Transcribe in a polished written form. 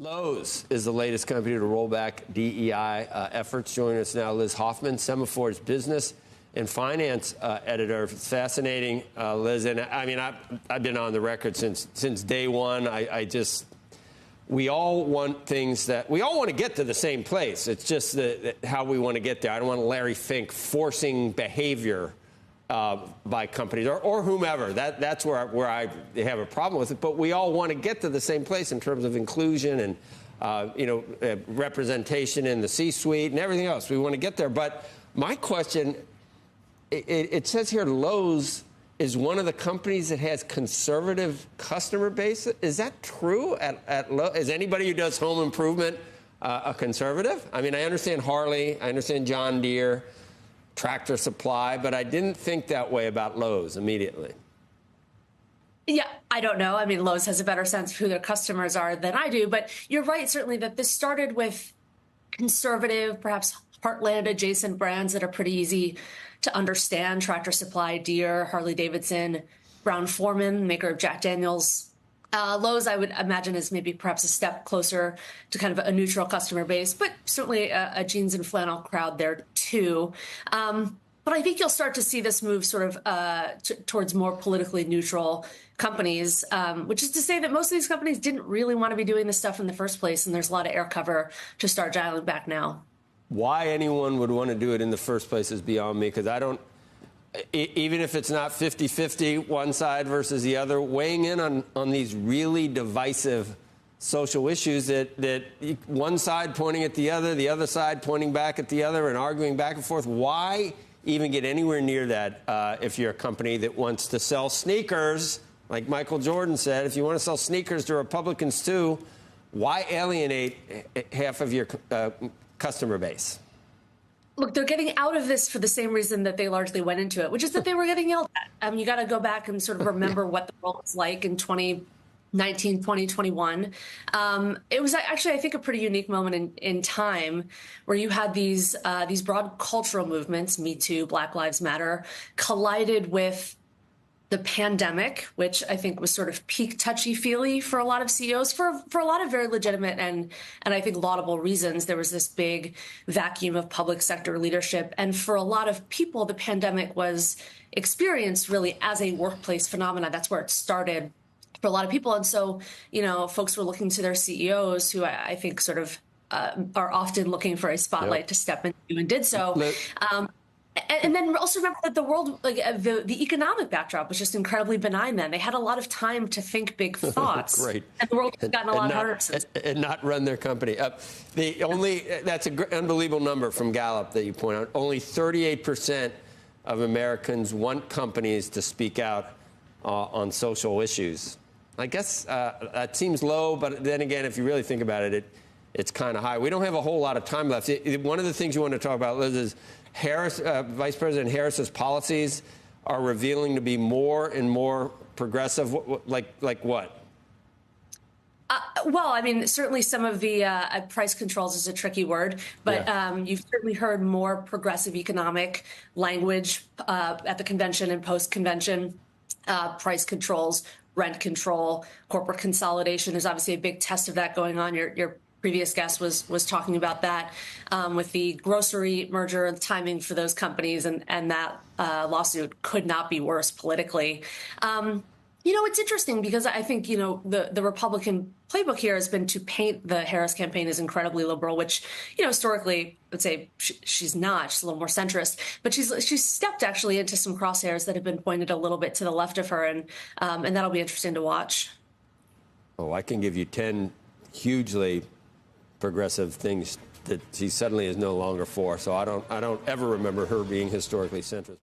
Lowe's is the latest company to roll back DEI efforts. Joining us now, Liz Hoffman, Semafor's business and finance editor. It's fascinating, Liz. And I mean, I've been on the record since day one. We all want things we all want to get to the same place. It's just how we want to get there. I don't want Larry Fink forcing behavior by companies or whomever. That's where I have a problem with it. But we all want to get to the same place in terms of inclusion and representation in the C-suite and everything else. We want to get there. But my question, it says here Lowe's is one of the companies that has conservative customer base. Is that true at Lowe's? Is anybody who does home improvement a conservative? I mean, I understand Harley, I understand John Deere, Tractor Supply, but I didn't think that way about Lowe's immediately. Yeah, I don't know. I mean, Lowe's has a better sense of who their customers are than I do, but you're right, certainly, that this started with conservative, perhaps heartland adjacent brands that are pretty easy to understand. Tractor Supply, Deere, Harley Davidson, Brown-Forman, maker of Jack Daniels. Lowe's, I would imagine, is maybe perhaps a step closer to kind of a neutral customer base, but certainly a jeans and flannel crowd there too. But I think you'll start to see this move sort of towards more politically neutral companies, which is to say that most of these companies didn't really want to be doing this stuff in the first place, and there's a lot of air cover to start dialing back now. Why anyone would want to do it in the first place is beyond me, because I don't, even if it's not 50-50, one side versus the other, weighing in on these really divisive social issues that one side pointing at the other side pointing back at the other and arguing back and forth. Why even get anywhere near that if you're a company that wants to sell sneakers, like Michael Jordan said? If you want to sell sneakers to Republicans too, why alienate half of your customer base? Look, they're getting out of this for the same reason that they largely went into it, which is that they were getting yelled at. You got to go back and sort of remember what the world was like in 2019, 2021. It was actually, I think, a pretty unique moment in time where you had these broad cultural movements, Me Too, Black Lives Matter, collided with the pandemic, which I think was sort of peak touchy-feely for a lot of CEOs for a lot of very legitimate and I think laudable reasons. There was this big vacuum of public sector leadership. And for a lot of people, the pandemic was experienced really as a workplace phenomenon. That's where it started for a lot of people. And so, folks were looking to their CEOs, who I think sort of are often looking for a spotlight to step into, and did so. And then also remember that the world, like the economic backdrop, was just incredibly benign then. They had a lot of time to think big thoughts. Great. And the world has gotten a lot harder since. And not run their company. That's an unbelievable number from Gallup that you point out. Only 38% of Americans want companies to speak out on social issues. I guess that seems low, but then again, if you really think about it, it's kind of high. We don't have a whole lot of time left. One of the things you want to talk about, Liz, is Vice President Harris's policies are revealing to be more and more progressive. Like what? Well, I mean, certainly some of the price controls is a tricky word, but you've certainly heard more progressive economic language at the convention and post-convention. Price controls, rent control, corporate consolidation. There's obviously a big test of that going on. Your previous guest was talking about that with the grocery merger and timing for those companies, and that lawsuit could not be worse politically. It's interesting because I think, the Republican playbook here has been to paint the Harris campaign as incredibly liberal, which, historically, let's say she's not. She's a little more centrist, but she's stepped actually into some crosshairs that have been pointed a little bit to the left of her, and that'll be interesting to watch. Oh, I can give you 10 hugely progressive things that she suddenly is no longer for. So I don't ever remember her being historically centrist.